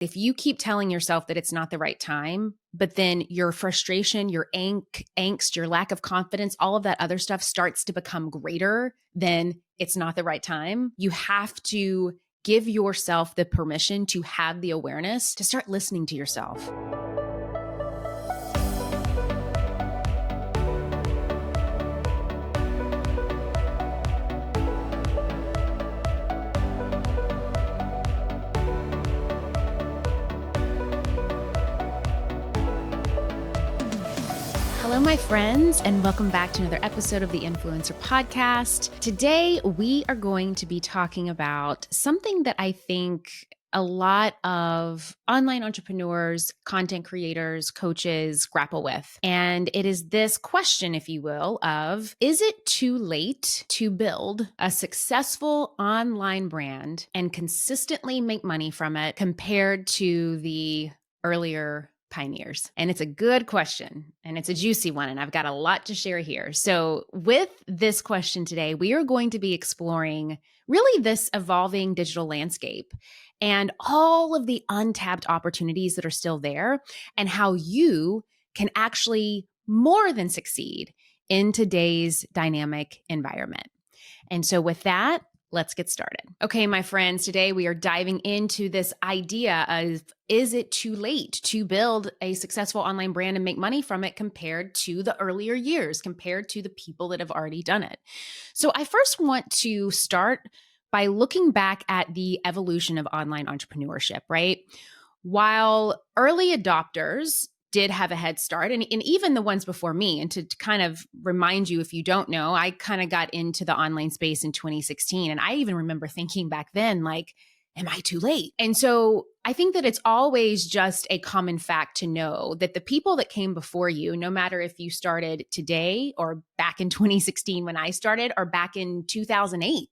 If you keep telling yourself that it's not the right time, but then your frustration, your angst, your lack of confidence, all of that other stuff starts to become greater than it's not the right time, you have to give yourself the permission to have the awareness to start listening to yourself. Hello, my friends, and welcome back to another episode of the Influencer Podcast. Today, we are going to be talking about something that I think a lot of online entrepreneurs, content creators, coaches grapple with. And it is this question, if you will, of, is it too late to build a successful online brand and consistently make money from it compared to the earlier pioneers? And it's a good question and it's a juicy one, and I've got a lot to share here. So with this question today, we are going to be exploring really this evolving digital landscape and all of the untapped opportunities that are still there, and how you can actually more than succeed in today's dynamic environment. And so with that, let's get started. Okay, my friends, today we are diving into this idea of, is it too late to build a successful online brand and make money from it compared to the earlier years, compared to the people that have already done it? So I first want to start by looking back at the evolution of online entrepreneurship, right? While early adopters did have a head start, and even the ones before me. And to kind of remind you, if you don't know, I kind of got into the online space in 2016. And I even remember thinking back then, like, am I too late? And so I think that it's always just a common fact to know that the people that came before you, no matter if you started today or back in 2016 when I started, or back in 2008,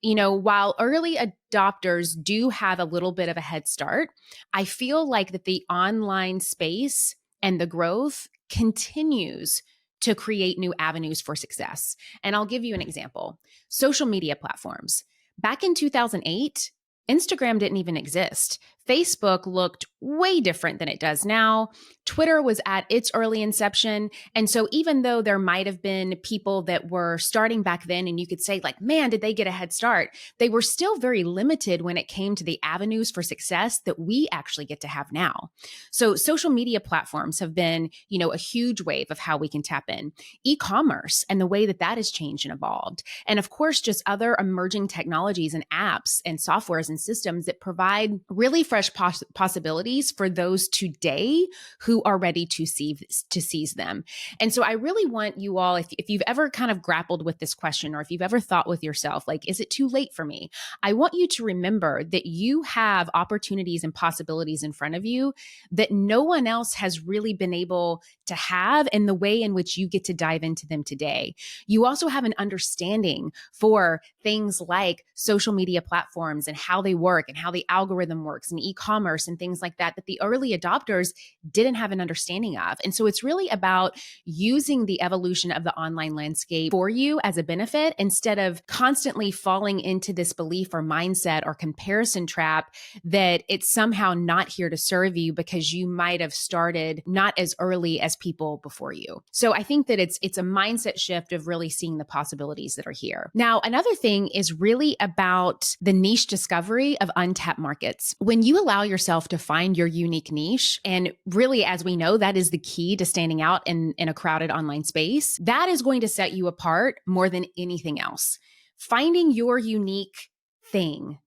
while early adopters do have a little bit of a head start, I feel like that the online space and the growth continues to create new avenues for success. And I'll give you an example. Social media platforms. Back in 2008, Instagram didn't even exist. Facebook looked way different than it does now. Twitter was at its early inception. And so even though there might have been people that were starting back then, and you could say like, man, did they get a head start? They were still very limited when it came to the avenues for success that we actually get to have now. So social media platforms have been, a huge wave of how we can tap in. E-commerce and the way that that has changed and evolved. And of course, just other emerging technologies and apps and softwares and systems that provide really fresh possibilities for those today who are ready to seize them. And so I really want you all, if you've ever kind of grappled with this question, or if you've ever thought with yourself, like, is it too late for me? I want you to remember that you have opportunities and possibilities in front of you that no one else has really been able to have in the way in which you get to dive into them today. You also have an understanding for things like social media platforms and how they work and how the algorithm works, and e-commerce and things like that the early adopters didn't have an understanding of. And so it's really about using the evolution of the online landscape for you as a benefit, instead of constantly falling into this belief or mindset or comparison trap that it's somehow not here to serve you because you might have started not as early as people before you. So I think that it's a mindset shift of really seeing the possibilities that are here. Now, another thing is really about the niche discovery of untapped markets. When you allow yourself to find your unique niche, and really, as we know, that is the key to standing out in a crowded online space, that is going to set you apart more than anything else. Finding your unique thing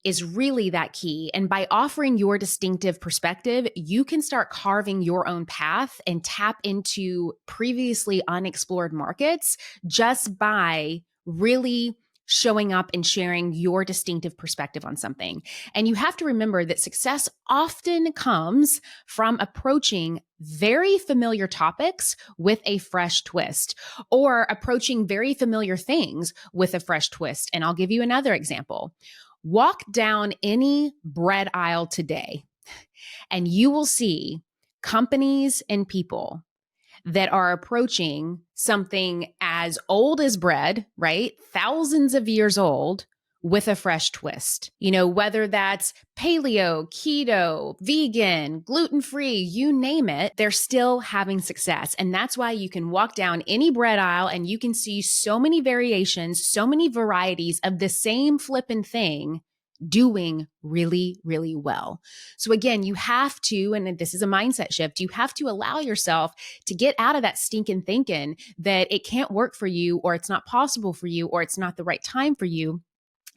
is really that key. And by offering your distinctive perspective, you can start carving your own path and tap into previously unexplored markets just by really showing up and sharing your distinctive perspective on something. And you have to remember that success often comes from approaching very familiar topics with a fresh twist, or approaching very familiar things with a fresh twist. And I'll give you another example. Walk down any bread aisle today, and you will see companies and people that are approaching something as old as bread, right? Thousands of years old, with a fresh twist. Whether that's paleo, keto, vegan, gluten-free, you name it, they're still having success. And that's why you can walk down any bread aisle and you can see so many variations, so many varieties of the same flippin' thing doing really, really well. So again, you have to, and this is a mindset shift, you have to allow yourself to get out of that stinking thinking that it can't work for you, or it's not possible for you, or it's not the right time for you.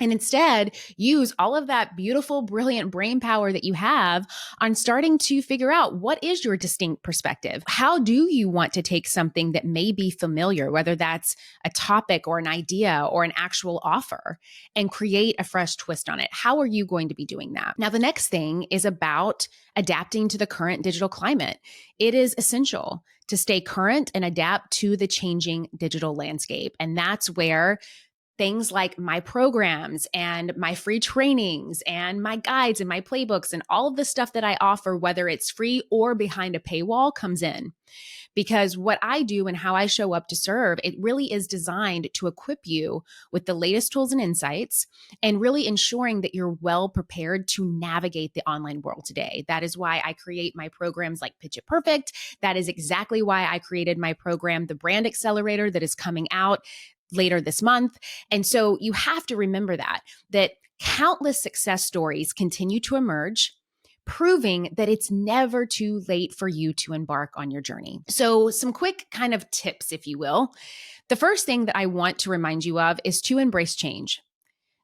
And instead, use all of that beautiful, brilliant brain power that you have on starting to figure out what is your distinct perspective. How do you want to take something that may be familiar, whether that's a topic or an idea or an actual offer, and create a fresh twist on it? How are you going to be doing that? Now, the next thing is about adapting to the current digital climate. It is essential to stay current and adapt to the changing digital landscape. And that's where things like my programs and my free trainings and my guides and my playbooks and all of the stuff that I offer, whether it's free or behind a paywall, comes in. Because what I do and how I show up to serve, it really is designed to equip you with the latest tools and insights and really ensuring that you're well prepared to navigate the online world today. That is why I create my programs like Pitch It Perfect. That is exactly why I created my program, the Brand Accelerator, that is coming out later this month. And so you have to remember that countless success stories continue to emerge, proving that it's never too late for you to embark on your journey. So some quick kind of tips, if you will. The first thing that I want to remind you of is to embrace change.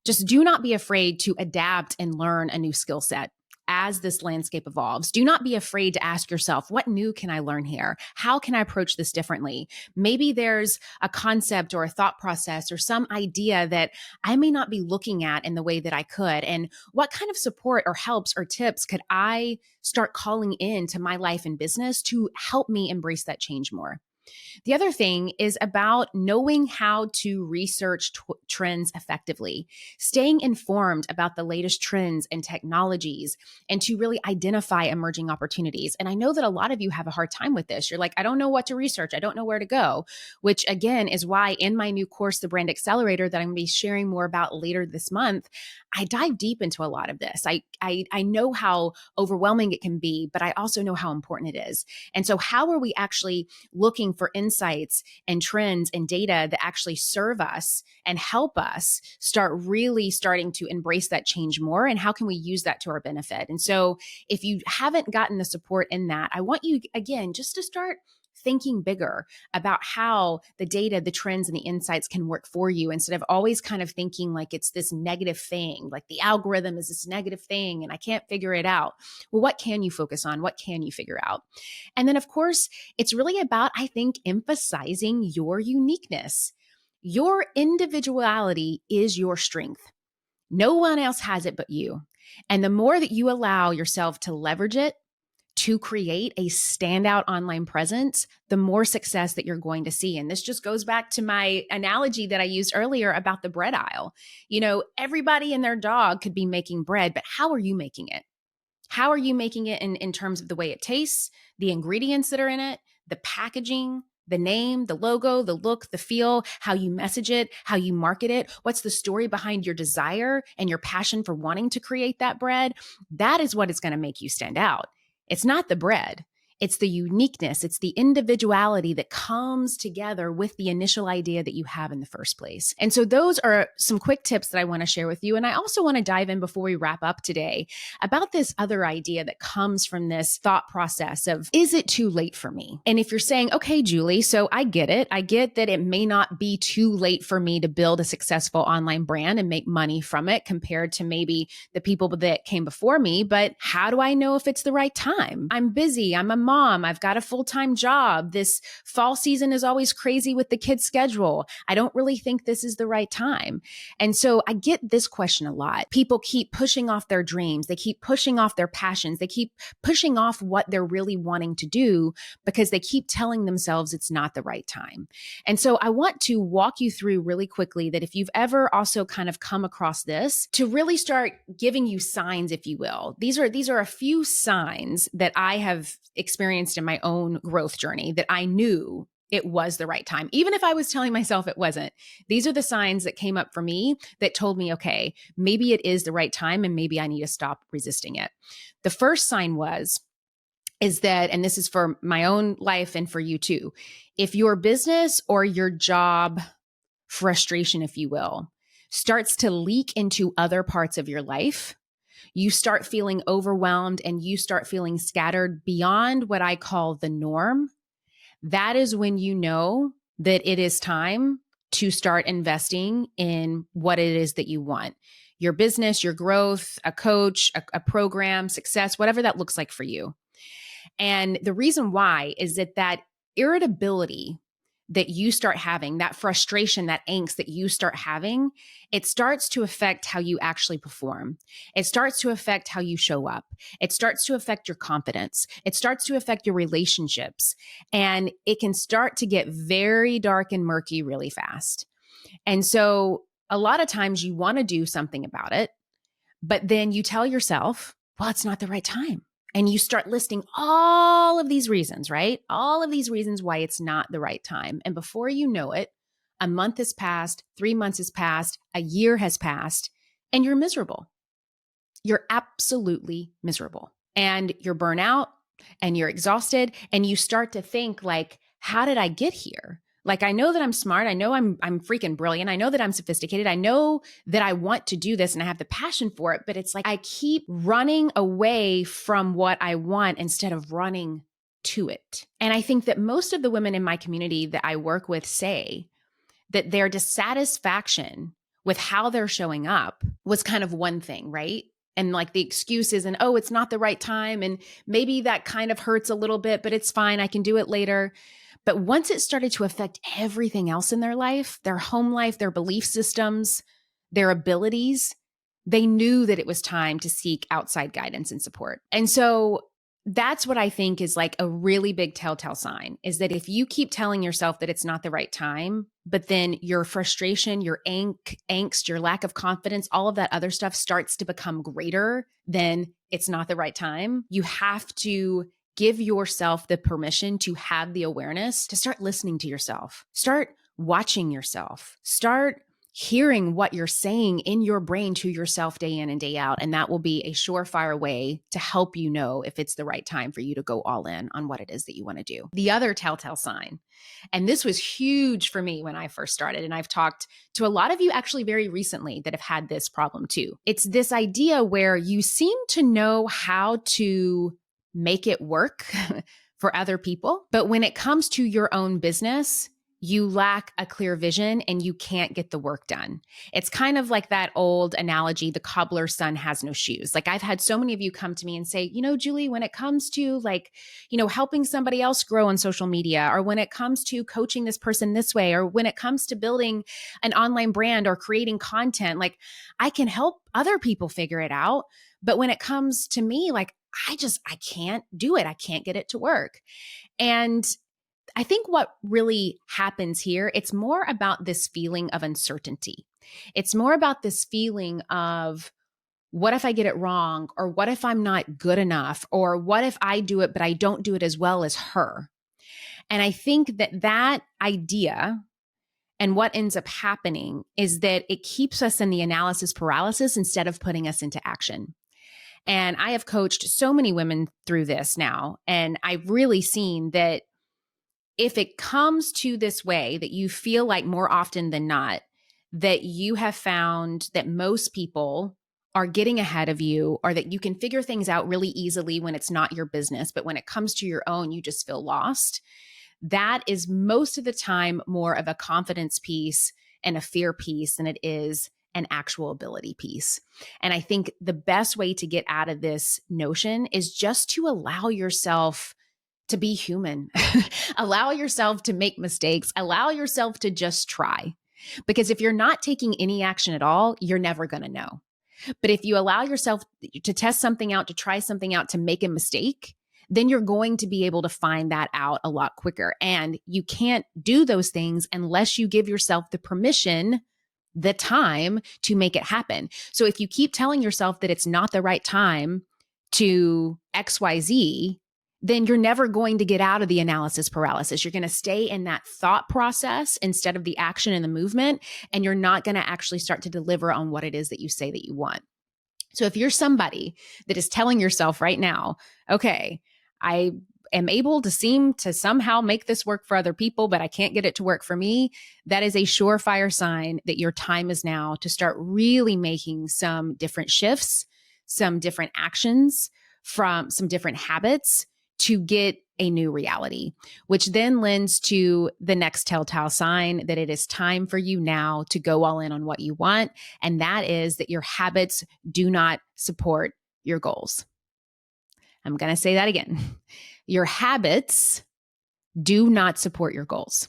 Just do not be afraid to adapt and learn a new skill set as this landscape evolves. Do not be afraid to ask yourself, what new can I learn here? How can I approach this differently? Maybe there's a concept or a thought process or some idea that I may not be looking at in the way that I could. And what kind of support or helps or tips could I start calling in to my life and business to help me embrace that change more? The other thing is about knowing how to research trends effectively, staying informed about the latest trends and technologies, and to really identify emerging opportunities. And I know that a lot of you have a hard time with this. You're like, I don't know what to research. I don't know where to go, which again is why in my new course, the Brand Accelerator, that I'm going to be sharing more about later this month, I dive deep into a lot of this. I know how overwhelming it can be, but I also know how important it is. And so how are we actually looking for insights and trends and data that actually serve us and help us starting to embrace that change more? And how can we use that to our benefit? And so if you haven't gotten the support in that, I want you, again, just to start thinking bigger about how the data, the trends, and the insights can work for you, instead of always kind of thinking like it's this negative thing, like the algorithm is this negative thing and I can't figure it out. Well, what can you focus on? What can you figure out? And then, of course, it's really about, I think, emphasizing your uniqueness. Your individuality is your strength. No one else has it but you. And the more that you allow yourself to leverage it, to create a standout online presence, the more success that you're going to see. And this just goes back to my analogy that I used earlier about the bread aisle. Everybody and their dog could be making bread, but how are you making it? How are you making it in terms of the way it tastes, the ingredients that are in it, the packaging, the name, the logo, the look, the feel, how you message it, how you market it, what's the story behind your desire and your passion for wanting to create that bread? That is what is going to make you stand out. It's not the bread. It's the uniqueness. It's the individuality that comes together with the initial idea that you have in the first place. And so those are some quick tips that I want to share with you. And I also want to dive in before we wrap up today about this other idea that comes from this thought process of, is it too late for me? And if you're saying, okay, Julie, so I get it. I get that it may not be too late for me to build a successful online brand and make money from it compared to maybe the people that came before me. But how do I know if it's the right time? I'm busy. I'm a mom. I've got a full-time job. This fall season is always crazy with the kids' schedule. I don't really think this is the right time. And so I get this question a lot. People keep pushing off their dreams. They keep pushing off their passions. They keep pushing off what they're really wanting to do because they keep telling themselves it's not the right time. And so I want to walk you through really quickly that if you've ever also kind of come across this, to really start giving you signs, if you will. These are a few signs that I have experienced in my own growth journey that I knew it was the right time. Even if I was telling myself it wasn't, these are the signs that came up for me that told me, okay, maybe it is the right time and maybe I need to stop resisting it. The first sign is that, and this is for my own life and for you too, if your business or your job frustration, if you will, starts to leak into other parts of your life, you start feeling overwhelmed and you start feeling scattered beyond what I call the norm, that is when you know that it is time to start investing in what it is that you want. Your business, your growth, a coach, a program, success, whatever that looks like for you. And the reason why is that irritability that you start having, that frustration, that angst that you start having, it starts to affect how you actually perform. It starts to affect how you show up. It starts to affect your confidence. It starts to affect your relationships. And it can start to get very dark and murky really fast. And so a lot of times you want to do something about it, but then you tell yourself, well, it's not the right time. And you start listing all of these reasons, right? All of these reasons why it's not the right time. And before you know it, a month has passed, 3 months has passed, a year has passed, and you're miserable. You're absolutely miserable. And you're burnt out and you're exhausted. And you start to think like, how did I get here? Like, I know that I'm smart. I know I'm freaking brilliant. I know that I'm sophisticated. I know that I want to do this and I have the passion for it, but it's like I keep running away from what I want instead of running to it. And I think that most of the women in my community that I work with say that their dissatisfaction with how they're showing up was kind of one thing, right? And like the excuses and, oh, it's not the right time. And maybe that kind of hurts a little bit, but it's fine. I can do it later. But once it started to affect everything else in their life, their home life, their belief systems, their abilities, they knew that it was time to seek outside guidance and support. And so that's what I think is like a really big telltale sign, is that if you keep telling yourself that it's not the right time, but then your frustration, your angst, your lack of confidence, all of that other stuff starts to become greater than it's not the right time, you have to give yourself the permission to have the awareness to start listening to yourself, start watching yourself, start hearing what you're saying in your brain to yourself day in and day out. And that will be a surefire way to help you know if it's the right time for you to go all in on what it is that you want to do. The other telltale sign, and this was huge for me when I first started, and I've talked to a lot of you actually very recently that have had this problem too. It's this idea where you seem to know how to make it work for other people, but when it comes to your own business, you lack a clear vision and you can't get the work done. It's kind of like that old analogy, the cobbler's son has no shoes. Like, I've had so many of you come to me and say, Julie, when it comes to helping somebody else grow on social media, or when it comes to coaching this person this way, or when it comes to building an online brand or creating content, like, I can help other people figure it out. But when it comes to me, like, I can't do it. I can't get it to work. And I think what really happens here, it's more about this feeling of uncertainty. It's more about this feeling of, what if I get it wrong? Or what if I'm not good enough? Or what if I do it, but I don't do it as well as her? And I think that idea and what ends up happening is that it keeps us in the analysis paralysis instead of putting us into action. And I have coached so many women through this now. And I've really seen that if it comes to this way, that you feel like more often than not, that you have found that most people are getting ahead of you, or that you can figure things out really easily when it's not your business, but when it comes to your own, you just feel lost. That is most of the time more of a confidence piece and a fear piece than it is an actual ability piece. And I think the best way to get out of this notion is just to allow yourself to be human, allow yourself to make mistakes, allow yourself to just try. Because if you're not taking any action at all, you're never going to know. But if you allow yourself to test something out, to try something out, to make a mistake, then you're going to be able to find that out a lot quicker. And you can't do those things unless you give yourself the permission, the time to make it happen. So if you keep telling yourself that it's not the right time to XYZ, then you're never going to get out of the analysis paralysis. You're going to stay in that thought process instead of the action and the movement, and you're not going to actually start to deliver on what it is that you say that you want. So if you're somebody that is telling yourself right now, okay, I am able to seem to somehow make this work for other people, but I can't get it to work for me, that is a surefire sign that your time is now to start really making some different shifts, some different actions, from some different habits to get a new reality, which then lends to the next telltale sign that it is time for you now to go all in on what you want. And that is that your habits do not support your goals. I'm going to say that again. Your habits do not support your goals.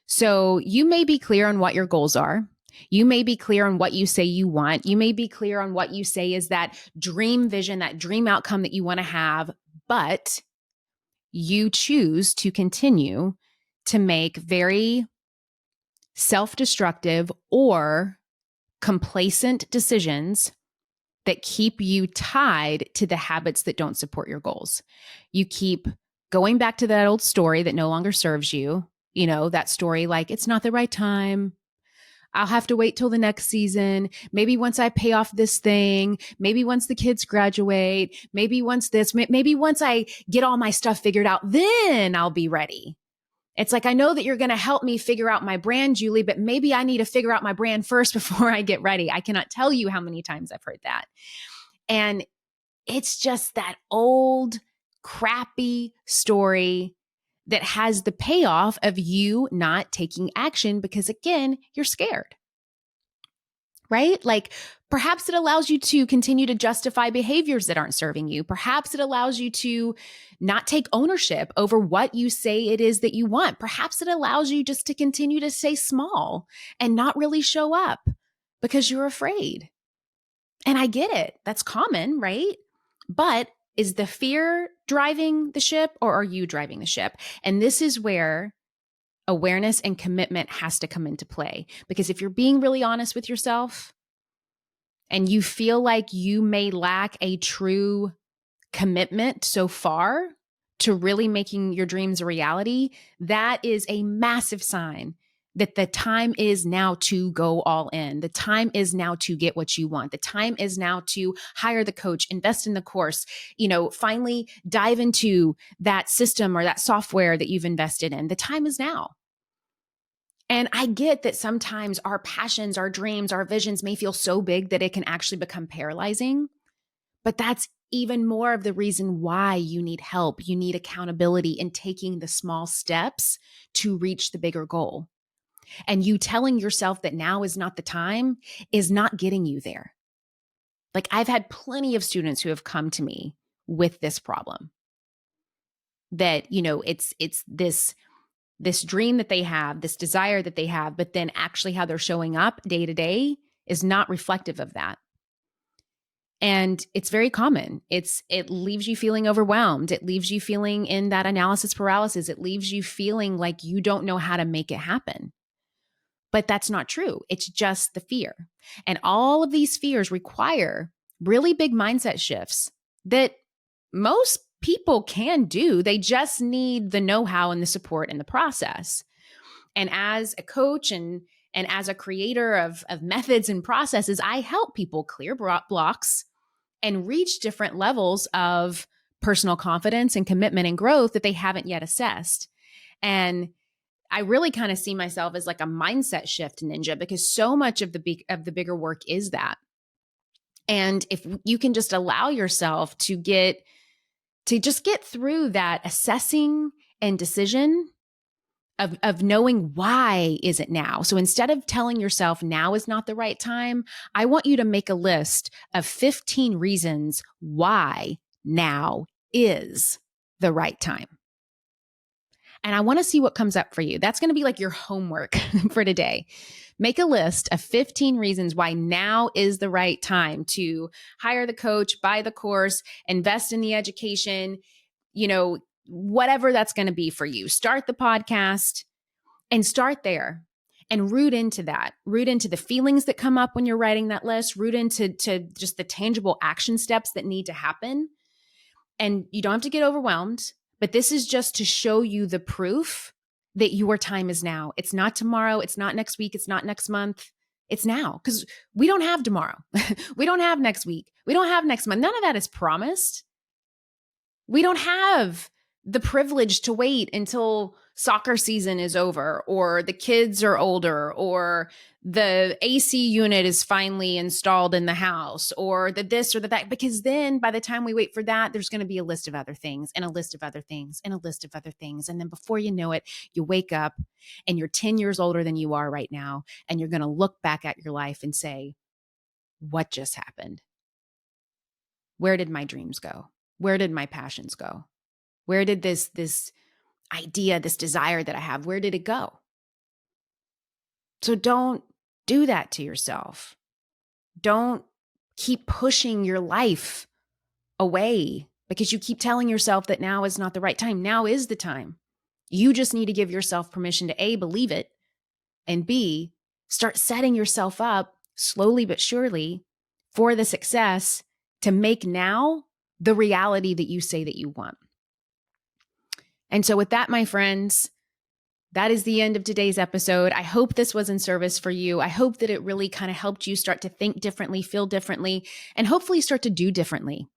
So you may be clear on what your goals are. You may be clear on what you say you want. You may be clear on what you say is that dream vision, that dream outcome that you want to have, but you choose to continue to make very self-destructive or complacent decisions that keep you tied to the habits that don't support your goals. You keep going back to that old story that no longer serves you. You know, that story like, it's not the right time. I'll have to wait till the next season. Maybe once I pay off this thing, maybe once the kids graduate, maybe once this, maybe once I get all my stuff figured out, then I'll be ready. It's like, I know that you're going to help me figure out my brand, Julie, but maybe I need to figure out my brand first before I get ready. I cannot tell you how many times I've heard that. And it's just that old, crappy story that has the payoff of you not taking action because, again, you're scared, right? Like perhaps it allows you to continue to justify behaviors that aren't serving you. Perhaps it allows you to not take ownership over what you say it is that you want. Perhaps it allows you just to continue to stay small and not really show up because you're afraid. And I get it. That's common, right? But is the fear driving the ship or are you driving the ship? And this is where awareness and commitment has to come into play. Because if you're being really honest with yourself and you feel like you may lack a true commitment so far to really making your dreams a reality, that is a massive sign that the time is now to go all in. The time is now to get what you want. The time is now to hire the coach, invest in the course, finally dive into that system or that software that you've invested in. The time is now. And I get that sometimes our passions, our dreams, our visions may feel so big that it can actually become paralyzing. But that's even more of the reason why you need help. You need accountability in taking the small steps to reach the bigger goal. And you telling yourself that now is not the time is not getting you there. Like I've had plenty of students who have come to me with this problem that, it's this dream that they have, this desire that they have, but then actually how they're showing up day to day is not reflective of that. And it's very common. It leaves you feeling overwhelmed. It leaves you feeling in that analysis paralysis. It leaves you feeling like you don't know how to make it happen. But that's not true. It's just the fear. And all of these fears require really big mindset shifts that most people can do. They just need the know-how and the support in the process. And as a coach and as a creator of methods and processes, I help people clear blocks and reach different levels of personal confidence and commitment and growth that they haven't yet assessed. And I really kind of see myself as like a mindset shift ninja because so much of the bigger work is that. And if you can just allow yourself to just get through that assessing and decision of knowing why is it now. So instead of telling yourself now is not the right time, I want you to make a list of 15 reasons why now is the right time. And I want to see what comes up for you. That's going to be like your homework for today. Make a list of 15 reasons why now is the right time to hire the coach, buy the course, invest in the education, whatever that's going to be for you. Start the podcast and start there and root into that. Root into the feelings that come up when you're writing that list. Root into just the tangible action steps that need to happen. And you don't have to get overwhelmed, but this is just to show you the proof that your time is now. It's not tomorrow. It's not next week. It's not next month. It's now, because we don't have tomorrow. We don't have next week. We don't have next month. None of that is promised. We don't have the privilege to wait until soccer season is over, or the kids are older, or the AC unit is finally installed in the house, or the this or the that, because then by the time we wait for that, there's going to be a list of other things and a list of other things and a list of other things. And then before you know it, you wake up and you're 10 years older than you are right now. And you're going to look back at your life and say, what just happened? Where did my dreams go? Where did my passions go? Where did this idea, this desire that I have, where did it go? So don't do that to yourself. Don't keep pushing your life away because you keep telling yourself that now is not the right time. Now is the time. You just need to give yourself permission to A, believe it, and B, start setting yourself up slowly but surely for the success to make now the reality that you say that you want. And so with that, my friends, that is the end of today's episode. I hope this was in service for you. I hope that it really kind of helped you start to think differently, feel differently, and hopefully start to do differently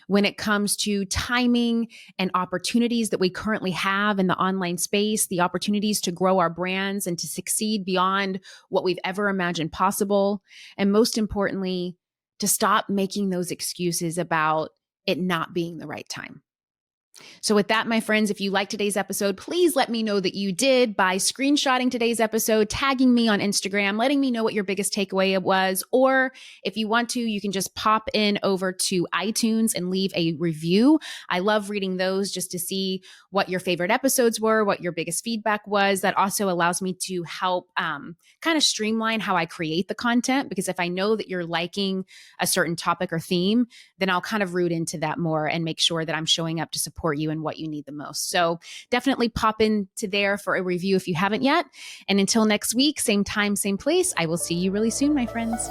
when it comes to timing and opportunities that we currently have in the online space, the opportunities to grow our brands and to succeed beyond what we've ever imagined possible. And most importantly, to stop making those excuses about it not being the right time. So with that, my friends, if you liked today's episode, please let me know that you did by screenshotting today's episode, tagging me on Instagram, letting me know what your biggest takeaway was. Or if you want to, you can just pop in over to iTunes and leave a review. I love reading those just to see what your favorite episodes were, what your biggest feedback was. That also allows me to help kind of streamline how I create the content, because if I know that you're liking a certain topic or theme, then I'll kind of root into that more and make sure that I'm showing up to support you and what you need the most. So definitely pop into there for a review if you haven't yet. And until next week, same time, same place, I will see you really soon, my friends.